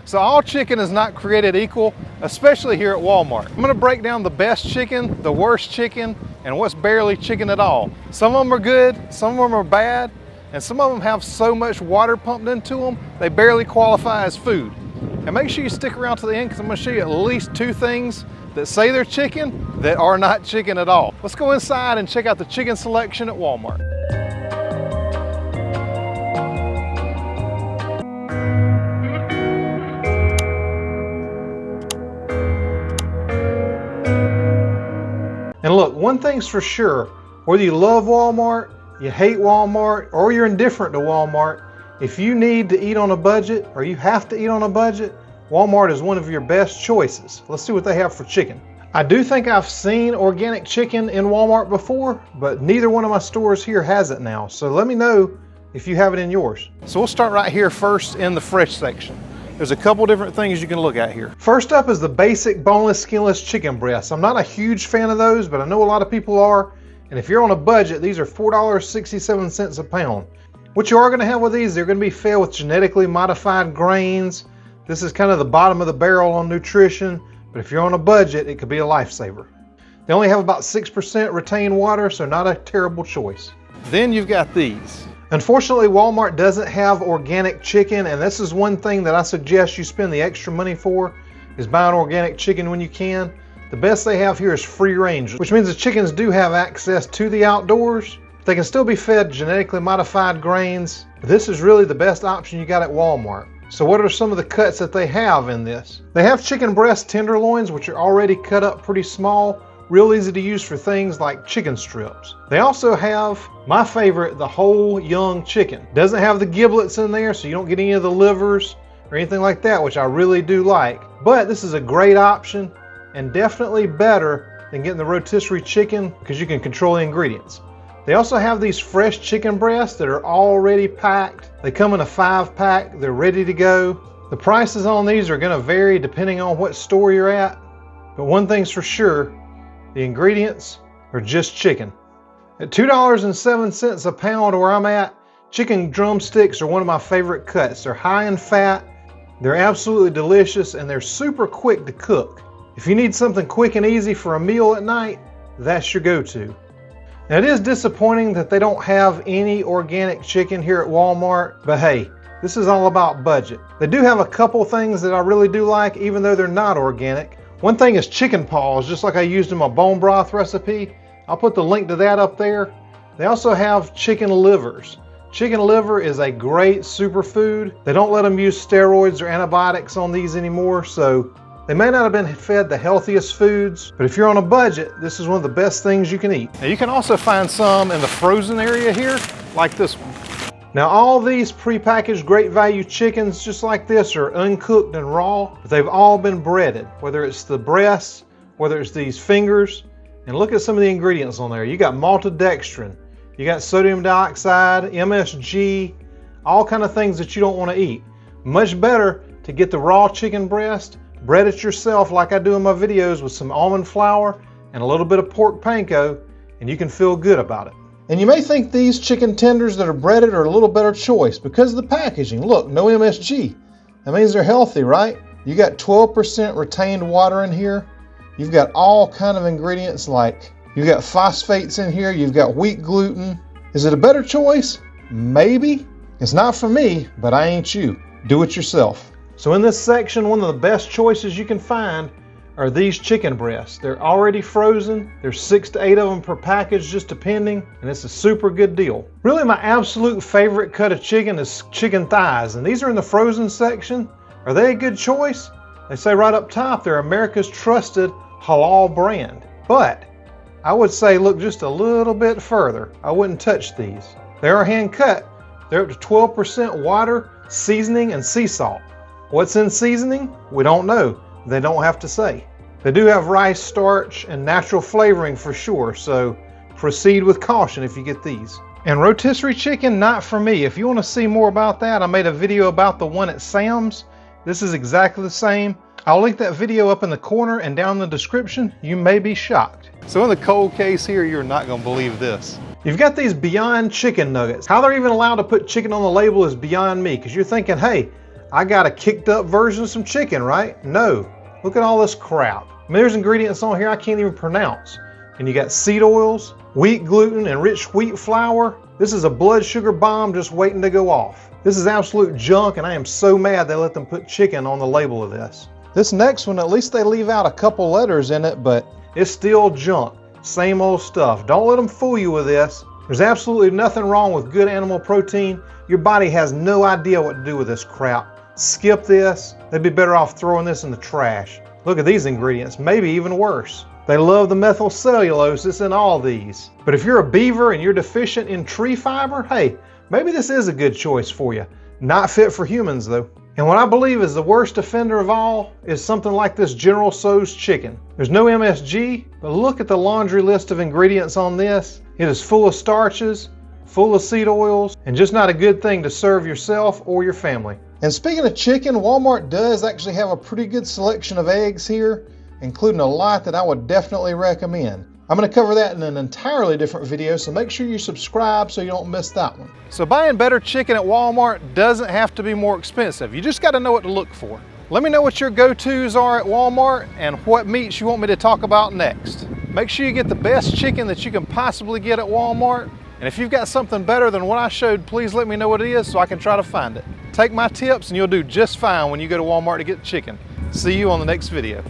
So all chicken is not created equal, especially here at Walmart. I'm gonna break down the best chicken, the worst chicken, and what's barely chicken at all. Some of them are good, some of them are bad, and some of them have so much water pumped into them, they barely qualify as food. And make sure you stick around to the end because I'm gonna show you at least 2 things that say they're chicken that are not chicken at all. Let's go inside and check out the chicken selection at Walmart. And look, one thing's for sure, whether you love Walmart, you hate Walmart, or you're indifferent to Walmart, if you need to eat on a budget or you have to eat on a budget, Walmart is one of your best choices. Let's see what they have for chicken. I do think I've seen organic chicken in Walmart before, but neither one of my stores here has it now. So let me know if you have it in yours. So we'll start right here first in the fresh section. There's a couple different things you can look at here. First up is the basic boneless skinless chicken breasts. I'm not a huge fan of those, but I know a lot of people are. And if you're on a budget, these are $4.67 a pound. What you are gonna have with these, they're gonna be fed with genetically modified grains. This is kind of the bottom of the barrel on nutrition, but if you're on a budget, it could be a lifesaver. They only have about 6% retained water, so not a terrible choice. Then you've got these. Unfortunately, Walmart doesn't have organic chicken, and this is one thing that I suggest you spend the extra money for, is buying organic chicken when you can. The best they have here is free range, which means the chickens do have access to the outdoors. They can still be fed genetically modified grains. This is really the best option you got at Walmart. So what are some of the cuts that they have in this? They have chicken breast tenderloins, which are already cut up pretty small, real easy to use for things like chicken strips. They also have my favorite, the whole young chicken. Doesn't have the giblets in there, so you don't get any of the livers or anything like that, which I really do like. But this is a great option and definitely better than getting the rotisserie chicken because you can control the ingredients. They also have these fresh chicken breasts that are already packed. They come in a 5-pack, they're ready to go. The prices on these are gonna vary depending on what store you're at, but one thing's for sure, the ingredients are just chicken. At $2.07 a pound where I'm at, chicken drumsticks are one of my favorite cuts. They're high in fat, they're absolutely delicious, and they're super quick to cook. If you need something quick and easy for a meal at night, that's your go-to. Now it is disappointing that they don't have any organic chicken here at Walmart, but hey, this is all about budget. They do have a couple things that I really do like, even though they're not organic. One thing is chicken paws, just like I used in my bone broth recipe. I'll put the link to that up there. They also have chicken livers. Chicken liver is a great superfood. They don't let them use steroids or antibiotics on these anymore, so they may not have been fed the healthiest foods, but if you're on a budget, this is one of the best things you can eat. Now you can also find some in the frozen area here, like this one. Now all these prepackaged great value chickens just like this are uncooked and raw, but they've all been breaded, whether it's the breasts, whether it's these fingers, and look at some of the ingredients on there. You got maltodextrin, you got sodium dioxide, MSG, all kind of things that you don't want to eat. Much better to get the raw chicken breast, bread it yourself like I do in my videos with some almond flour and a little bit of pork panko, and you can feel good about it. And you may think these chicken tenders that are breaded are a little better choice because of the packaging. Look, no MSG. That means they're healthy, right? You got 12% retained water in here. You've got all kind of ingredients like, you've got phosphates in here, you've got wheat gluten. Is it a better choice? Maybe. It's not for me, but I ain't you. Do it yourself. So in this section, one of the best choices you can find are these chicken breasts. They're already frozen. There's 6 to 8 of them per package, just depending, and it's a super good deal. Really, my absolute favorite cut of chicken is chicken thighs, and these are in the frozen section. Are they a good choice? They say right up top, they're America's trusted halal brand. But I would say look just a little bit further. I wouldn't touch these. They are hand cut. They're up to 12% water, seasoning, and sea salt. What's in seasoning? We don't know. They don't have to say. They do have rice starch and natural flavoring for sure, so proceed with caution if you get these. And rotisserie chicken, not for me. If you want to see more about that, I made a video about the one at Sam's. This is exactly the same. I'll link that video up in the corner and down in the description. You may be shocked. So in the cold case here, you're not going to believe this. You've got these Beyond Chicken nuggets. How they're even allowed to put chicken on the label is beyond me, because you're thinking, hey, I got a kicked up version of some chicken, right? No. Look at all this crap. I mean, there's ingredients on here I can't even pronounce. And you got seed oils, wheat gluten, and rich wheat flour. This is a blood sugar bomb just waiting to go off. This is absolute junk, and I am so mad they let them put chicken on the label of this. This next one, at least they leave out a couple letters in it, but it's still junk. Same old stuff. Don't let them fool you with this. There's absolutely nothing wrong with good animal protein. Your body has no idea what to do with this crap. Skip this. They'd be better off throwing this in the trash. Look at these ingredients, maybe even worse. They love the methyl cellulose in all these. But if you're a beaver and you're deficient in tree fiber, hey, maybe this is a good choice for you. Not fit for humans though. And what I believe is the worst offender of all is something like this General Tso's chicken. There's no MSG, but look at the laundry list of ingredients on this. It is full of starches, full of seed oils, and just not a good thing to serve yourself or your family. And speaking of chicken, Walmart does actually have a pretty good selection of eggs here, including a lot that I would definitely recommend. I'm going to cover that in an entirely different video, so make sure you subscribe so you don't miss that one. So buying better chicken at Walmart doesn't have to be more expensive. You just got to know what to look for. Let me know what your go-tos are at Walmart and what meats you want me to talk about next. Make sure you get the best chicken that you can possibly get at Walmart. And if you've got something better than what I showed, please let me know what it is so I can try to find it. Take my tips and you'll do just fine when you go to Walmart to get chicken. See you on the next video.